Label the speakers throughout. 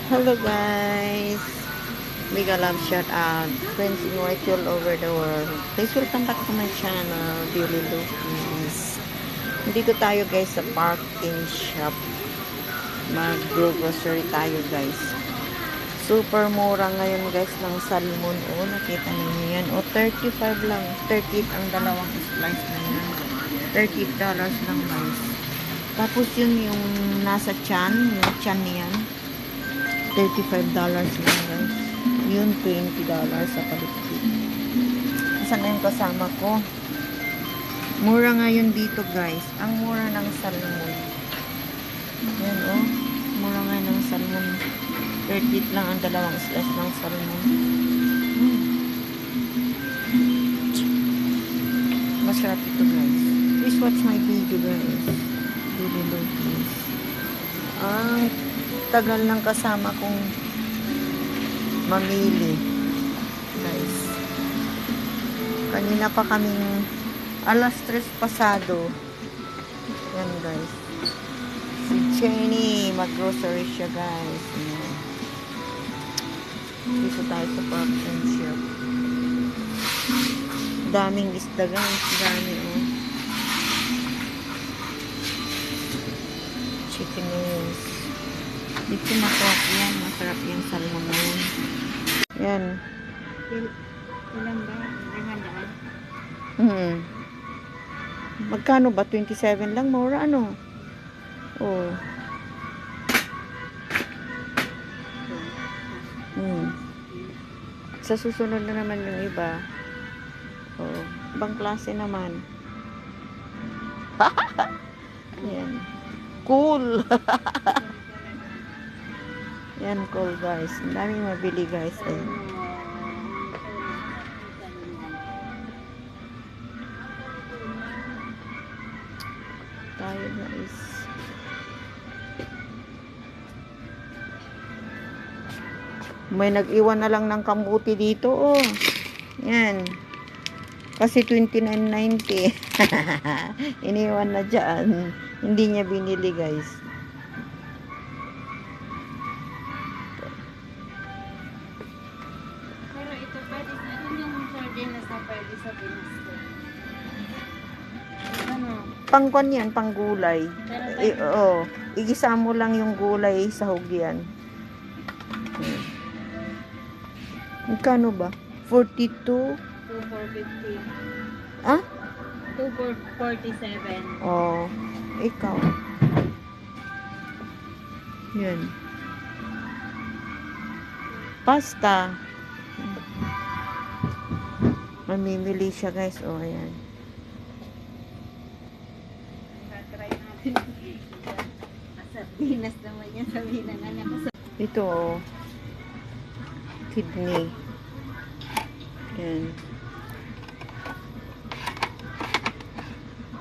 Speaker 1: Hello guys, mega love shout out friends in white all over the world. Please welcome back to my channel, Beauty Lupis. Dito tayo guys sa parking shop. Mag-grocery tayo guys. Super mura ngayon guys ng salmon. Nakita niyo yan. 35 lang. 38 ang dalawang slice na yan. $38 lang guys. Tapos yung nasa chan, yung chan niyan. $35 lang guys. Yun, $20 sa paligid. Saan na yung kasama ko? Mura ngayon dito guys. Ang mura ng salmon. Yan mura ngayon ng salmon. 30 lang ang dalawang slice ng salmon. Masarap ito guys. Please watch my video guys. Video please. Tagal ng kasama kong mamili guys. Kanina pa kaming 3:00 pasado. Yan guys. Si Jenny mag-grocery siya guys. Yan. Dito tayo sa parking shop. Daming isda guys. Dami chicken wings. Dito masarap yan. Masarap yung salmon na yun. Yan.
Speaker 2: Ilan ba?
Speaker 1: Magkano ba? 27 lang? Mura ano? Sa susunod na naman yung iba. Ibang klase naman. Yan. Cool. Yan, cool guys. Ang daming mabili guys. Tayo guys. May nag-iwan na lang ng kamuti dito. Yan. Kasi $29.90. Iniwan na dyan. Hindi niya binili guys.
Speaker 2: Pero ito pwede sa yung sardinas na pwede sa pinasto. Ano?
Speaker 1: Pangkon yan, panggulay. Igisa mo lang yung gulay sa hugyan. Magkano ba? 42?
Speaker 2: 2,450.
Speaker 1: Ah?
Speaker 2: 2,447.
Speaker 1: Ikaw. Yan. Pasta. Mamimili siya guys. Ayan.
Speaker 2: Try natin. Sardinas naman yan. Sabi na nga niya.
Speaker 1: Ito kidney. Yan.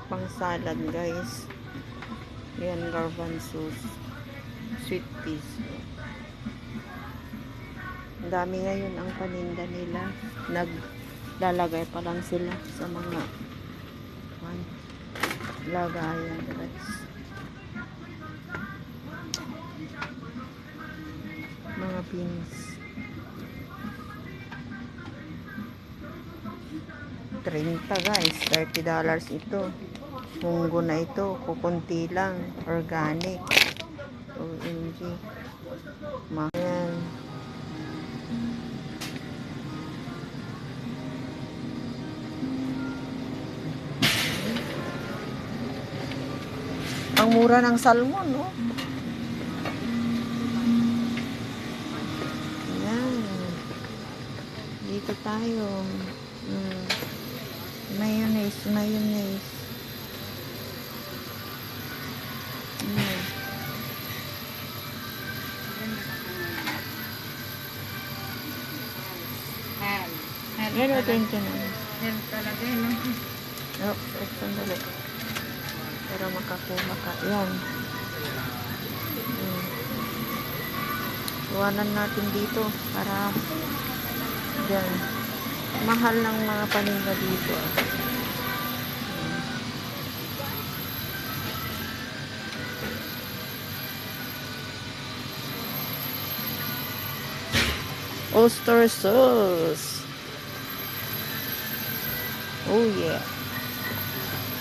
Speaker 1: Pang salad guys. Yan, garbanzos. Sweet peas. Ang dami ngayon ang paninda nila. Naglalagay pa lang sila sa mga lagayan guys. Mga beans. 30 guys. $30 ito. Munggo na ito. Kukunti lang. Organic. OMG. Mayan. Ang mura ng salmon, Ayan. Dito tayo. Mayonnaise. Yan o, 20 na.
Speaker 2: Yan talaga yun.
Speaker 1: Sandali. Para makakuha ka. Yan. Iwanan natin dito para yan. Mahal ng mga paninda dito. Oyster sauce. Oh yeah.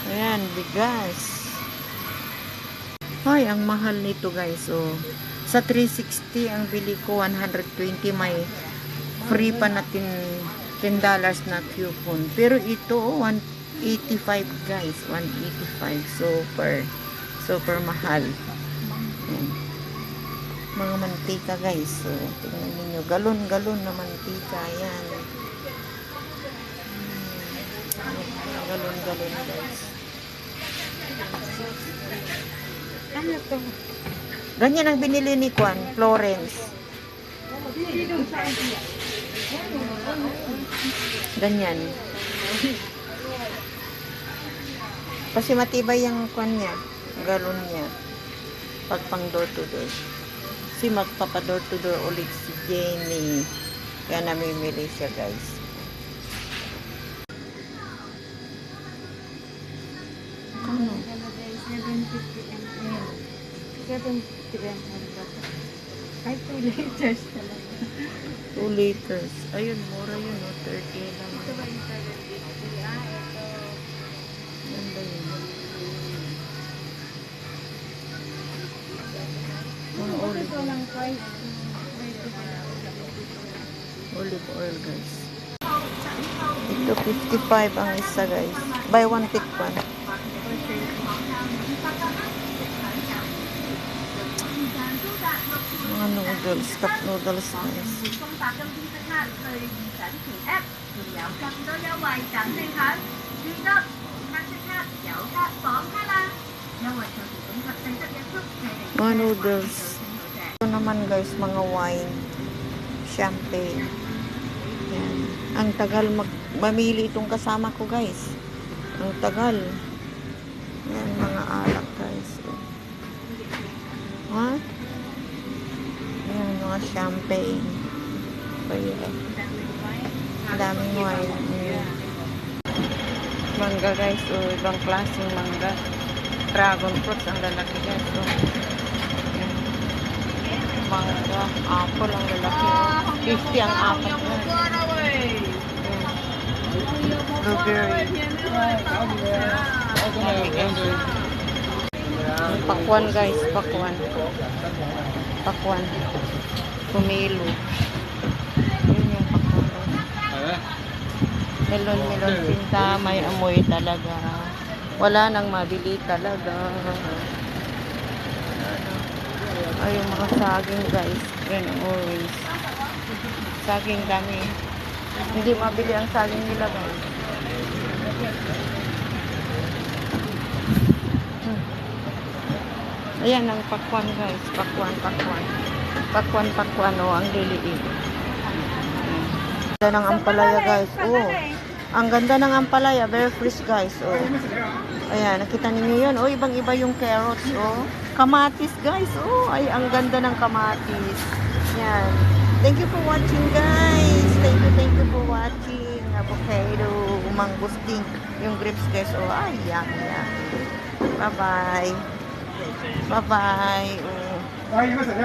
Speaker 1: Ayan, bigas. Ay, ang mahal nito guys. Oh. Sa 360 ang bili ko 120, may free pa natin $10 na coupon. Pero ito 185 guys, 185. Super mahal. Ayan. Mga mantika guys. So, tingnan niyo, galon-galon na mantika. Ayan. Galon-galon guys. Ano to? Ganyan ang binili ni Juan, Florence. Ganyan. Kasi matibay yung Juan niya, galon niya. Pag pang door to door. Kasi magpapa door to door ulit si Jenny. Kaya namimili siya guys. Ano?
Speaker 2: 750 ml. Ay, 2 liters talaga.
Speaker 1: 2 liters. Ayun, mura yun, no? 30 lang.
Speaker 2: Ito ba yung 750? Ito.
Speaker 1: Ganda yun. Mga olive,
Speaker 2: Ito lang price.
Speaker 1: olive oil, guys. Ito, 55 ang isa, guys. Buy one, take one. Mga noodles, cup noodles, guys. Mga noodles. Ito naman guys, mga wine, champagne. Yan. Ang tagal mamili itong kasama ko guys. Ang tagal. Yan, mga alak guys. Ha? Yan, mga champagne. Kaya, ang daming wine. Yan. Mangga guys, o ibang klaseng mangga. Dragon fruits ang lalaki guys. So, yan. Mangga, apple ang lalaki. 50 ang apat na. Blueberry. Pakwan guys, pakwan. Pakwan. Pumilo. Yun yung pakwan. Melon pinta, may amoy talaga. Wala nang mabili talaga. Ay, yung mga saging guys. Yan ang orange. Saging kami. Hindi mabili ang saging nila guys. Ayan ang pakwan guys. Pakwan. Pakwan oh, ang liliit. Ganda ng ampalaya guys. Oh. Ang ganda ng ampalaya, very fresh guys. Oh. Ayan, nakita niyo 'yun. Oh, ibang-iba yung carrots, oh. Kamatis guys. Oh, ay ang ganda ng kamatis. Yan. Thank you for watching guys. Thank you for watching. Avocado, mangosteen, yung grapes guys. Oh, ay yummy. Bye-bye. Bye-bye. Oh.